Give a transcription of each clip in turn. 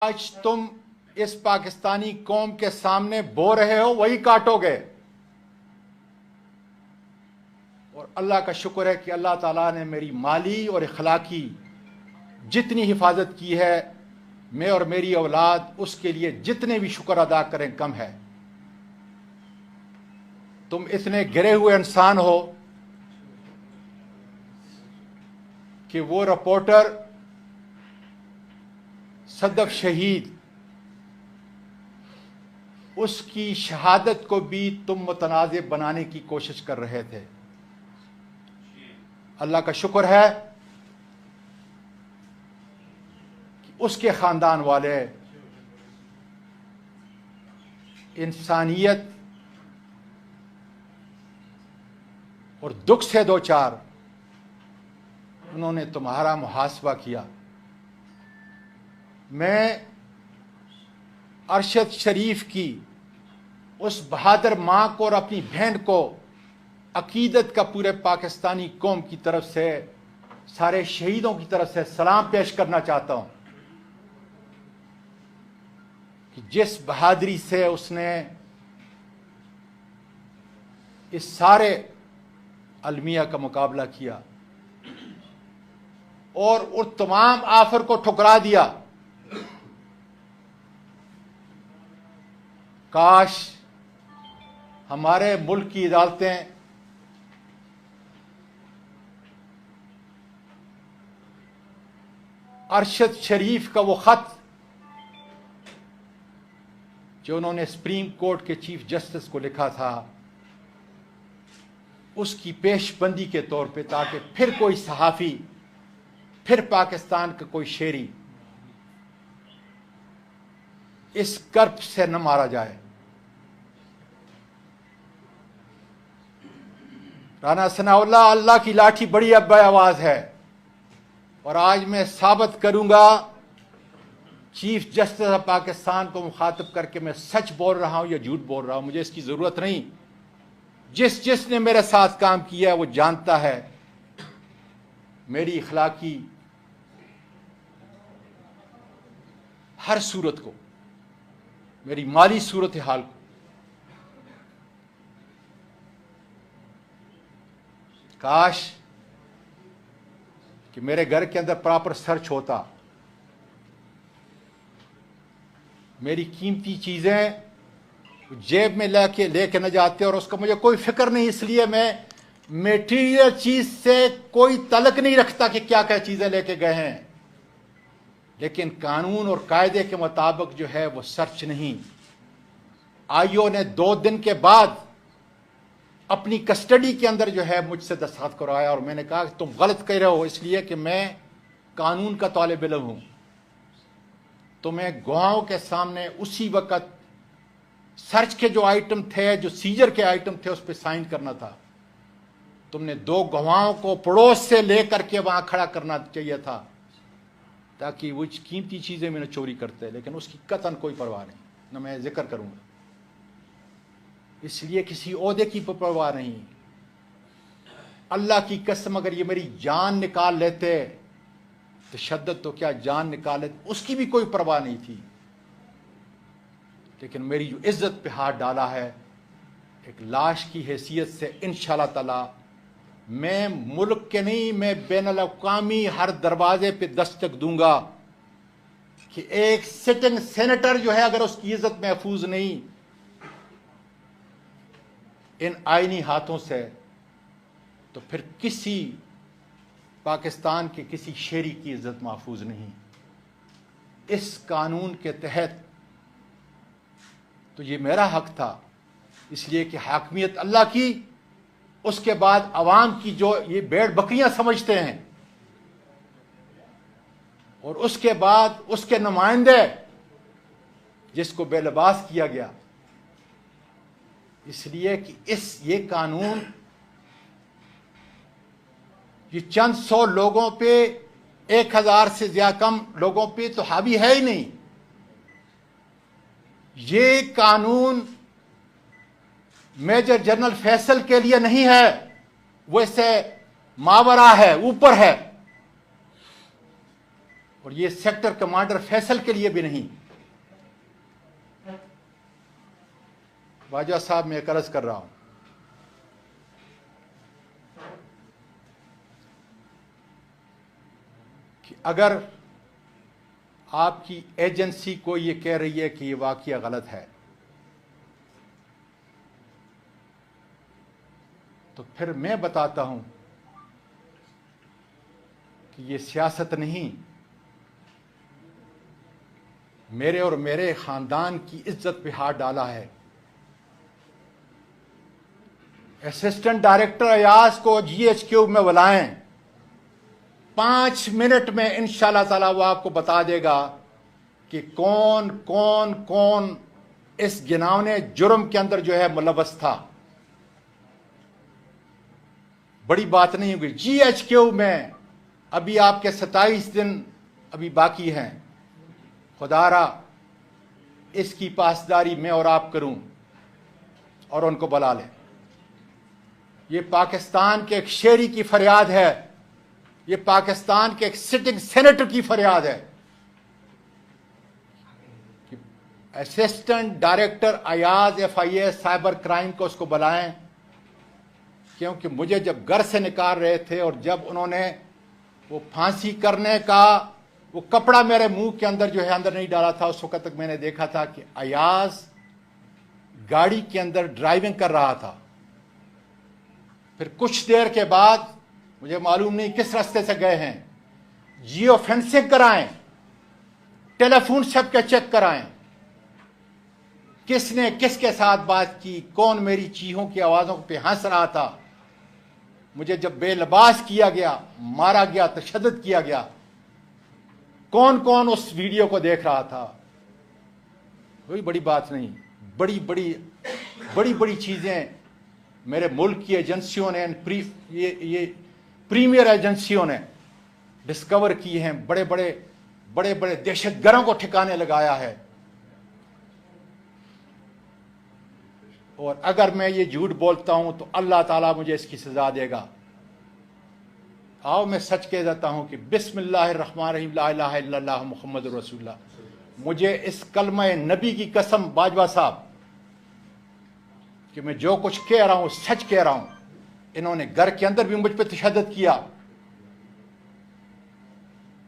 آج تم اس پاکستانی قوم کے سامنے بو رہے ہو وہی کاٹو گے. اور اللہ کا شکر ہے کہ اللہ تعالیٰ نے میری مالی اور اخلاقی جتنی حفاظت کی ہے، میں اور میری اولاد اس کے لیے جتنے بھی شکر ادا کریں کم ہے. تم اتنے گرے ہوئے انسان ہو کہ وہ رپورٹر صدف شہید، اس کی شہادت کو بھی تم متنازع بنانے کی کوشش کر رہے تھے. اللہ کا شکر ہے کہ اس کے خاندان والے انسانیت اور دکھ سے دوچار، انہوں نے تمہارا محاسبہ کیا. میں ارشد شریف کی اس بہادر ماں کو اور اپنی بہن کو عقیدت کا پورے پاکستانی قوم کی طرف سے، سارے شہیدوں کی طرف سے سلام پیش کرنا چاہتا ہوں کہ جس بہادری سے اس نے اس سارے المیہ کا مقابلہ کیا اور ان تمام آفر کو ٹھکرا دیا. کاش ہمارے ملک کی عدالتیں ارشد شریف کا وہ خط جو انہوں نے سپریم کورٹ کے چیف جسٹس کو لکھا تھا، اس کی پیش بندی کے طور پہ، تاکہ پھر کوئی صحافی، پھر پاکستان کا کوئی شہری اس کرب سے نہ مارا جائے. رانا ثناء اللہ کی لاٹھی بڑی اب آواز ہے، اور آج میں ثابت کروں گا چیف جسٹس آف پاکستان کو مخاطب کر کے میں سچ بول رہا ہوں یا جھوٹ بول رہا ہوں، مجھے اس کی ضرورت نہیں. جس نے میرے ساتھ کام کیا وہ جانتا ہے میری اخلاقی ہر صورت کو، میری مالی صورتحال کو. کاش کہ میرے گھر کے اندر پراپر سرچ ہوتا، میری قیمتی چیزیں جیب میں لے کے نہ جاتے، اور اس کا مجھے کوئی فکر نہیں. اس لیے میں میٹیریل چیز سے کوئی تعلق نہیں رکھتا کہ کیا کیا چیزیں لے کے گئے ہیں، لیکن قانون اور قاعدے کے مطابق جو ہے وہ سرچ نہیں. آئیو نے 2 دن کے بعد اپنی کسٹڈی کے اندر جو ہے مجھ سے دستخط کروایا، اور میں نے کہا کہ تم غلط کہہ رہے ہو، اس لیے کہ میں قانون کا طالب علم ہوں. تو میں گواہوں کے سامنے اسی وقت سرچ کے جو آئٹم تھے، جو سیجر کے آئٹم تھے، اس پہ سائن کرنا تھا. تم نے 2 گواہوں کو پڑوس سے لے کر کے وہاں کھڑا کرنا چاہیے تھا تاکہ وہ قیمتی چیزیں میں نے چوری کرتے، لیکن اس کی قطعاً کوئی پرواہ نہیں، نہ میں ذکر کروں گا. اس لیے کسی عہدے کی پرواہ نہیں. اللہ کی قسم اگر یہ میری جان نکال لیتے، تشدد تو کیا جان نکال لیتے، اس کی بھی کوئی پرواہ نہیں تھی. لیکن میری جو عزت پہ ہاتھ ڈالا ہے، ایک لاش کی حیثیت سے انشاءاللہ تعالی میں ملک کے نہیں، میں بین الاقوامی ہر دروازے پہ دستک دوں گا کہ ایک سٹنگ سینیٹر جو ہے، اگر اس کی عزت محفوظ نہیں ان آئینی ہاتھوں سے، تو پھر کسی پاکستان کے کسی شہری کی عزت محفوظ نہیں. اس قانون کے تحت تو یہ میرا حق تھا، اس لیے کہ حاکمیت اللہ کی، اس کے بعد عوام کی جو یہ بھیڑ بکریاں سمجھتے ہیں، اور اس کے بعد اس کے نمائندے جس کو بے لباس کیا گیا. اس لیے کہ یہ قانون یہ چند 100 لوگوں پہ، 1000 سے زیادہ کم لوگوں پہ تو حاوی ہے ہی نہیں. یہ قانون میجر جنرل فیصل کے لیے نہیں ہے، وہ اسے ماورا ہے، اوپر ہے. اور یہ سیکٹر کمانڈر فیصل کے لیے بھی نہیں. باجوہ صاحب میں ایک عرض کر رہا ہوں کہ اگر آپ کی ایجنسی کو یہ کہہ رہی ہے کہ یہ واقعہ غلط ہے تو پھر میں بتاتا ہوں کہ یہ سیاست نہیں، میرے اور میرے خاندان کی عزت پہ ہاتھ ڈالا ہے. اسسٹنٹ ڈائریکٹر ایاز کو GHQ میں بلائیں، 5 منٹ میں انشاءاللہ تعالی وہ آپ کو بتا دے گا کہ کون کون کون اس گناونے جرم کے اندر جو ہے ملوث تھا. بڑی بات نہیں ہوگی. GHQ میں ابھی آپ کے 27 دن ابھی باقی ہیں. خدا را اس کی پاسداری میں اور آپ کروں اور ان کو بلا لیں. یہ پاکستان کے ایک شہری کی فریاد ہے، یہ پاکستان کے ایک سٹنگ سینیٹر کی فریاد ہے کہ assistant director Ayaz FIA cyber crime کو اس کو بلائیں. کیونکہ مجھے جب گھر سے نکال رہے تھے اور جب انہوں نے وہ پھانسی کرنے کا وہ کپڑا میرے منہ کے اندر جو ہے اندر نہیں ڈالا تھا، اس وقت تک میں نے دیکھا تھا کہ ایاز گاڑی کے اندر ڈرائیونگ کر رہا تھا. پھر کچھ دیر کے بعد مجھے معلوم نہیں کس راستے سے گئے ہیں، جیو فینسنگ کرائیں، ٹیلی فون سب کے چیک کرائیں، کس نے کس کے ساتھ بات کی، کون میری چیخوں کی آوازوں پہ ہنس رہا تھا. مجھے جب بے لباس کیا گیا، مارا گیا، تشدد کیا گیا، کون کون اس ویڈیو کو دیکھ رہا تھا. کوئی بڑی بات نہیں. بڑی بڑی چیزیں میرے ملک کی ایجنسیوں نے، یہ پریمیئر ایجنسیوں نے ڈسکور کی ہیں. بڑے بڑے دہشت گردوں کو ٹھکانے لگایا ہے. اور اگر میں یہ جھوٹ بولتا ہوں تو اللہ تعالیٰ مجھے اس کی سزا دے گا. آؤ میں سچ کہہ دیتا ہوں کہ بسم اللہ الرحمن الرحیم، لا الہ الا اللہ محمد رسول اللہ. مجھے اس کلمہ نبی کی قسم باجوہ صاحب کہ میں جو کچھ کہہ رہا ہوں سچ کہہ رہا ہوں. انہوں نے گھر کے اندر بھی مجھ پہ تشدد کیا.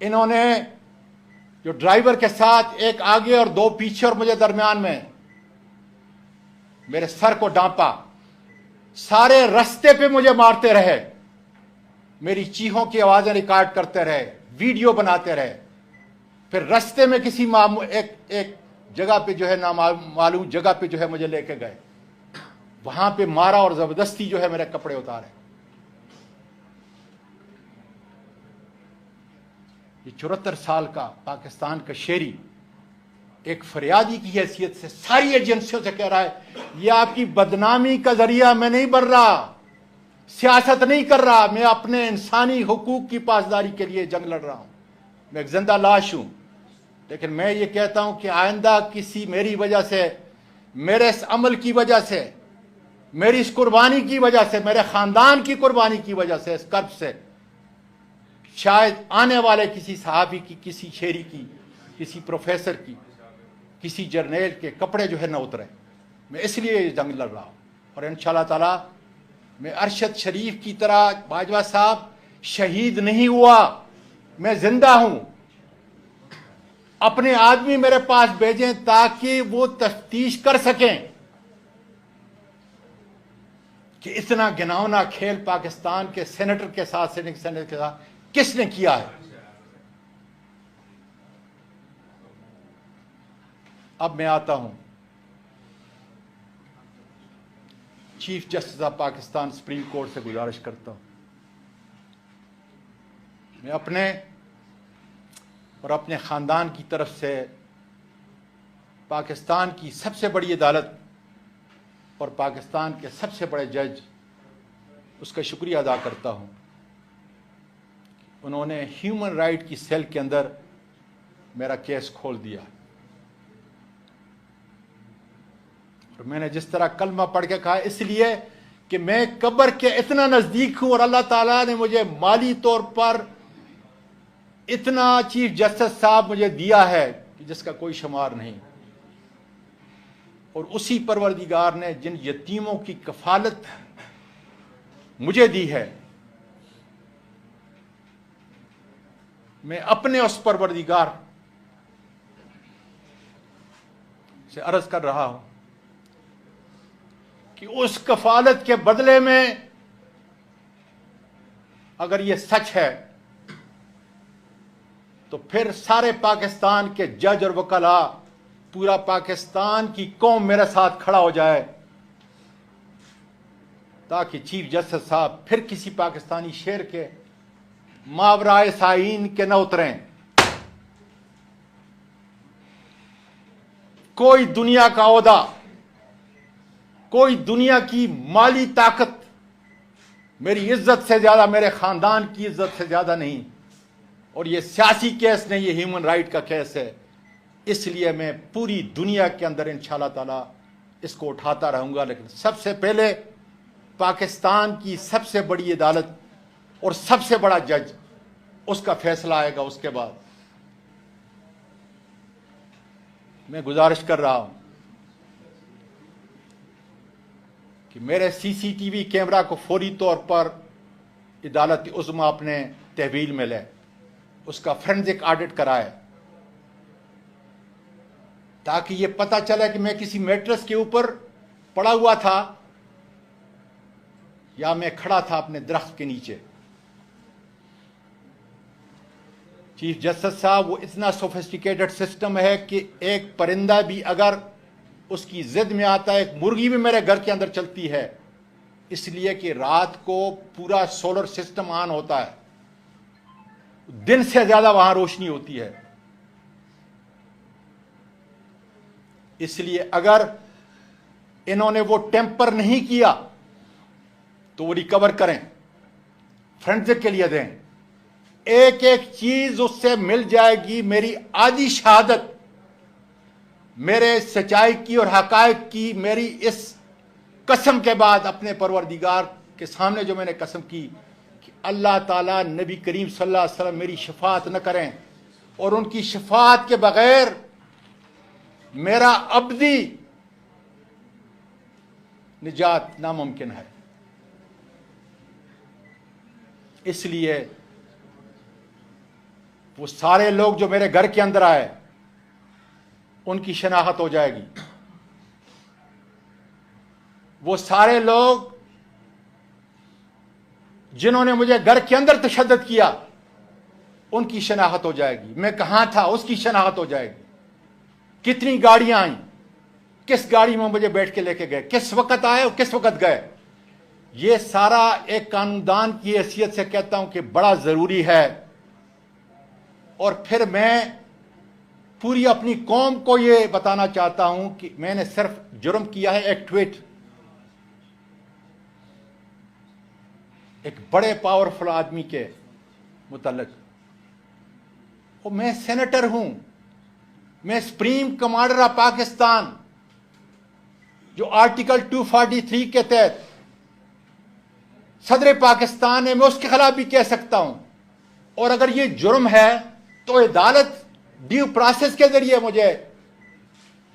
انہوں نے جو ڈرائیور کے ساتھ ایک آگے اور 2 پیچھے اور مجھے درمیان میں میرے سر کو ڈانپا، سارے رستے پہ مجھے مارتے رہے، میری چیخوں کی آوازیں ریکارڈ کرتے رہے، ویڈیو بناتے رہے. پھر رستے میں کسی ایک جگہ پہ جو ہے نامعلوم جگہ پہ جو ہے مجھے لے کے گئے، وہاں پہ مارا اور زبردستی جو ہے میرے کپڑے اتارے. یہ 74 سال کا پاکستان کا شہری ایک فریادی کی حیثیت سے ساری ایجنسیوں سے کہہ رہا ہے یہ آپ کی بدنامی کا ذریعہ میں نہیں بن رہا، سیاست نہیں کر رہا، میں اپنے انسانی حقوق کی پاسداری کے لیے جنگ لڑ رہا ہوں. میں ایک زندہ لاش ہوں. لیکن میں یہ کہتا ہوں کہ آئندہ کسی میری وجہ سے، میرے اس عمل کی وجہ سے، میری اس قربانی کی وجہ سے، میرے خاندان کی قربانی کی وجہ سے، اس کرب سے شاید آنے والے کسی صحابی کی، کسی شہری کی، کسی پروفیسر کی، کسی جرنیل کے کپڑے جو ہے نہ اترے. میں اس لیے یہ جنگ لڑ رہا ہوں. اور انشاءاللہ تعالی میں ارشد شریف کی طرح باجوہ صاحب شہید نہیں ہوا، میں زندہ ہوں. اپنے آدمی میرے پاس بھیجیں تاکہ وہ تفتیش کر سکیں کہ اتنا گناونا کھیل پاکستان کے سینیٹر کے ساتھ، سینیٹر کے ساتھ کس نے کیا ہے. اب میں آتا ہوں chief justice of Pakistan supreme court سے گزارش کرتا ہوں، میں اپنے اور اپنے خاندان کی طرف سے پاکستان کی سب سے بڑی عدالت اور پاکستان کے سب سے بڑے جج اس کا شکریہ ادا کرتا ہوں. انہوں نے ہیومن رائٹ کی سیل کے اندر میرا کیس کھول دیا. اور میں نے جس طرح کلمہ پڑھ کے کہا اس لیے کہ میں قبر کے اتنا نزدیک ہوں اور اللہ تعالیٰ نے مجھے مالی طور پر اتنا چیف جسٹس صاحب مجھے دیا ہے کہ جس کا کوئی شمار نہیں، اور اسی پروردگار نے جن یتیموں کی کفالت مجھے دی ہے، میں اپنے اس پروردگار سے عرض کر رہا ہوں کہ اس کفالت کے بدلے میں اگر یہ سچ ہے تو پھر سارے پاکستان کے جج اور وکلاء، پورا پاکستان کی قوم میرے ساتھ کھڑا ہو جائے تاکہ چیف جسٹس صاحب پھر کسی پاکستانی شیر کے ماورائے سائین کے نہ اتریں۔ کوئی دنیا کا عہدہ، کوئی دنیا کی مالی طاقت میری عزت سے زیادہ، میرے خاندان کی عزت سے زیادہ نہیں، اور یہ سیاسی کیس نہیں، یہ ہیومن رائٹ کا کیس ہے۔ اس لیے میں پوری دنیا کے اندر انشاءاللہ تعالی اس کو اٹھاتا رہوں گا، لیکن سب سے پہلے پاکستان کی سب سے بڑی عدالت اور سب سے بڑا جج، اس کا فیصلہ آئے گا۔ اس کے بعد میں گزارش کر رہا ہوں کہ میرے سی سی ٹی وی کیمرہ کو فوری طور پر عدالت عظمیٰ اپنے تحویل میں لے، اس کا فرینزک آڈٹ کرائے، تاکہ یہ پتہ چلے کہ میں کسی میٹرس کے اوپر پڑا ہوا تھا یا میں کھڑا تھا اپنے درخت کے نیچے۔ چیف جسٹس صاحب، وہ اتنا سوفسٹیکیٹڈ سسٹم ہے کہ ایک پرندہ بھی اگر اس کی ضد میں آتا ہے، ایک مرغی بھی میرے گھر کے اندر چلتی ہے، اس لیے کہ رات کو پورا سولر سسٹم آن ہوتا ہے، دن سے زیادہ وہاں روشنی ہوتی ہے۔ اس لیے اگر انہوں نے وہ ٹیمپر نہیں کیا تو وہ ریکور کریں، فرینزک کے لیے دیں، ایک ایک چیز اس سے مل جائے گی۔ میری آدھی شہادت میرے سچائی کی اور حقائق کی، میری اس قسم کے بعد اپنے پروردگار کے سامنے جو میں نے قسم کی کہ اللہ تعالیٰ نبی کریم صلی اللہ علیہ وسلم میری شفاعت نہ کریں، اور ان کی شفاعت کے بغیر میرا ابدی نجات ناممکن ہے۔ اس لیے وہ سارے لوگ جو میرے گھر کے اندر آئے، ان کی شناخت ہو جائے گی۔ وہ سارے لوگ جنہوں نے مجھے گھر کے اندر تشدد کیا، ان کی شناخت ہو جائے گی۔ میں کہاں تھا اس کی شناخت ہو جائے گی۔ کتنی گاڑیاں آئیں، کس گاڑی میں مجھے بیٹھ کے لے کے گئے، کس وقت آئے اور کس وقت گئے، یہ سارا ایک قانوندان کی حیثیت سے کہتا ہوں کہ بڑا ضروری ہے۔ اور پھر میں پوری اپنی قوم کو یہ بتانا چاہتا ہوں کہ میں نے صرف جرم کیا ہے ایک ٹویٹ، ایک بڑے پاورفل آدمی کے متعلق، اور میں سینیٹر ہوں، میں سپریم کمانڈر آف پاکستان، جو آرٹیکل 243 کے تحت صدر پاکستان ہے، میں اس کے خلاف بھی کہہ سکتا ہوں۔ اور اگر یہ جرم ہے تو عدالت ڈیو پروسیس کے ذریعے مجھے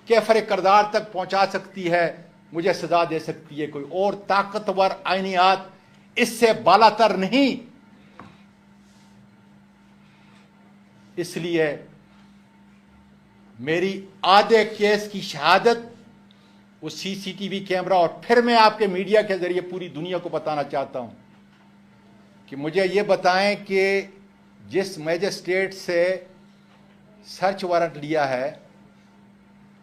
کیفر کردار تک پہنچا سکتی ہے، مجھے سزا دے سکتی ہے۔ کوئی اور طاقتور آئینیات اس سے بالا تر نہیں۔ اس لیے میری آدھے کیس کی شہادت وہ سی سی ٹی وی کیمرہ، اور پھر میں آپ کے میڈیا کے ذریعے پوری دنیا کو بتانا چاہتا ہوں کہ مجھے یہ بتائیں کہ جس میجسٹریٹ سے سرچ وارنٹ لیا ہے،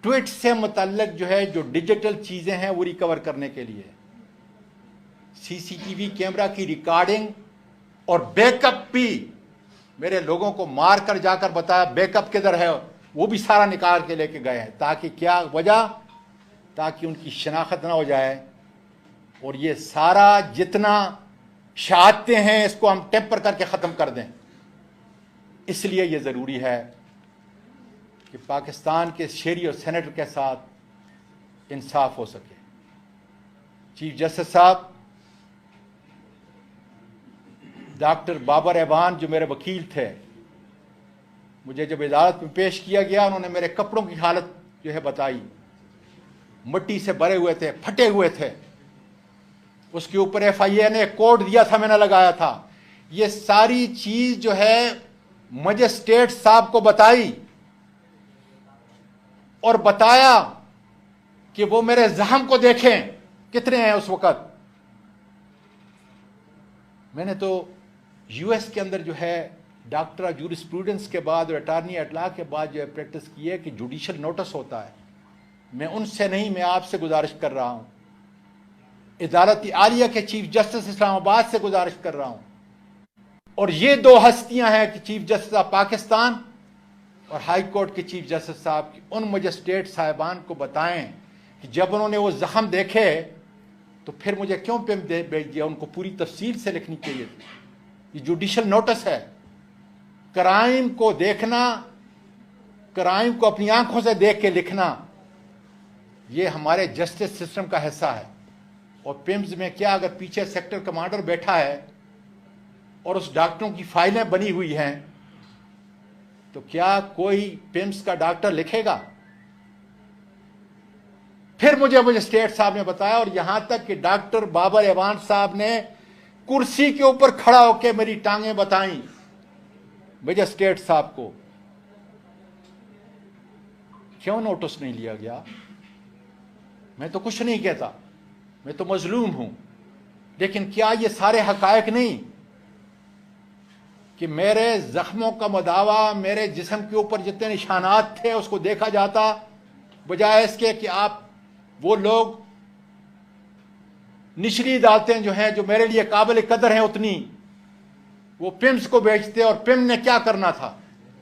ٹویٹ سے متعلق جو ہے جو ڈیجیٹل چیزیں ہیں وہ ریکور کرنے کے لیے سی سی ٹی وی کیمرہ کی ریکارڈنگ اور بیک اپ بھی میرے لوگوں کو مار کر جا کر بتایا بیک اپ کدھر ہے، وہ بھی سارا نکال کے لے کے گئے ہیں۔ تاکہ کیا وجہ؟ تاکہ ان کی شناخت نہ ہو جائے، اور یہ سارا جتنا شہادتیں ہیں اس کو ہم ٹیمپر کر کے ختم کر دیں۔ اس لیے یہ ضروری ہے کہ پاکستان کے شہری اور سینیٹر کے ساتھ انصاف ہو سکے۔ چیف جسٹس صاحب، ڈاکٹر بابر اعوان جو میرے وکیل تھے، مجھے جب عدالت میں پیش کیا گیا انہوں نے میرے کپڑوں کی حالت جو ہے بتائی، مٹی سے بھرے ہوئے تھے، پھٹے ہوئے تھے، اس کے اوپر FIA نے کوڈ دیا تھا، میں نے لگایا تھا. یہ ساری چیز جو ہے مجسٹریٹ صاحب کو بتائی اور بتایا کہ وہ میرے زخم کو دیکھیں کتنے ہیں اس وقت. میں نے تو US کے اندر جو ہے ڈاکٹر آف جورسپروڈنس کے بعد اور اٹارنی ایٹ لا کے بعد جو ہے پریکٹس کی ہے کہ جوڈیشل نوٹس ہوتا ہے. میں ان سے نہیں، میں آپ سے گزارش کر رہا ہوں، عدالت عالیہ کے چیف جسٹس اسلام آباد سے گزارش کر رہا ہوں. اور یہ دو ہستیاں ہیں کہ چیف جسٹس آف پاکستان اور ہائی کورٹ کے چیف جسٹس صاحب کی، ان مجسٹریٹ صاحبان کو بتائیں کہ جب انہوں نے وہ زخم دیکھے تو پھر مجھے کیوں بھیج دیا؟ ان کو پوری تفصیل سے لکھنی چاہیے تھی. یہ جوڈیشل نوٹس ہے. کرائم کو دیکھنا، کرائم کو اپنی آنکھوں سے دیکھ کے لکھنا، یہ ہمارے جسٹس سسٹم کا حصہ ہے. اور پیمز میں کیا اگر پیچھے سیکٹر کمانڈر بیٹھا ہے اور اس ڈاکٹروں کی فائلیں بنی ہوئی ہیں تو کیا کوئی پیمز کا ڈاکٹر لکھے گا؟ پھر مجھے اسٹیٹ صاحب نے بتایا، اور یہاں تک کہ ڈاکٹر بابر ایوان صاحب نے کرسی کے اوپر کھڑا ہو کے میری ٹانگیں بتائیں مجسٹریٹ صاحب کو. کیوں نوٹس نہیں لیا گیا؟ میں تو کچھ نہیں کہتا، میں تو مظلوم ہوں، لیکن کیا یہ سارے حقائق نہیں کہ میرے زخموں کا مداوع، میرے جسم کے اوپر جتنے نشانات تھے اس کو دیکھا جاتا، بجائے اس کے کہ آپ وہ لوگ نچلی عدالتیں جو ہیں جو میرے لیے قابل قدر ہیں اتنی، وہ پیمز کو بیچتے، اور پیم نے کیا کرنا تھا؟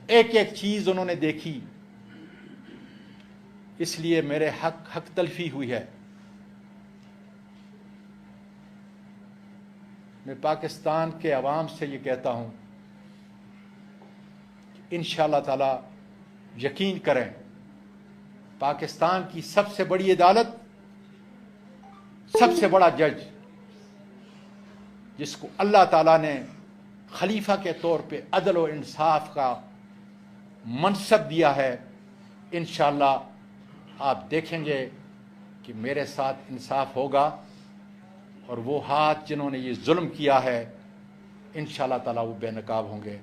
ایک ایک چیز انہوں نے دیکھی. اس لیے میرے حق تلفی ہوئی ہے. میں پاکستان کے عوام سے یہ کہتا ہوں کہ انشاءاللہ تعالی یقین کریں، پاکستان کی سب سے بڑی عدالت، سب سے بڑا جج جس کو اللہ تعالیٰ نے خلیفہ کے طور پہ عدل و انصاف کا منصب دیا ہے، انشاءاللہ آپ دیکھیں گے کہ میرے ساتھ انصاف ہوگا، اور وہ ہاتھ جنہوں نے یہ ظلم کیا ہے انشاءاللہ تعالیٰ وہ بے نقاب ہوں گے.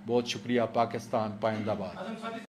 بہت شکریہ. پاکستان پائندہ باد.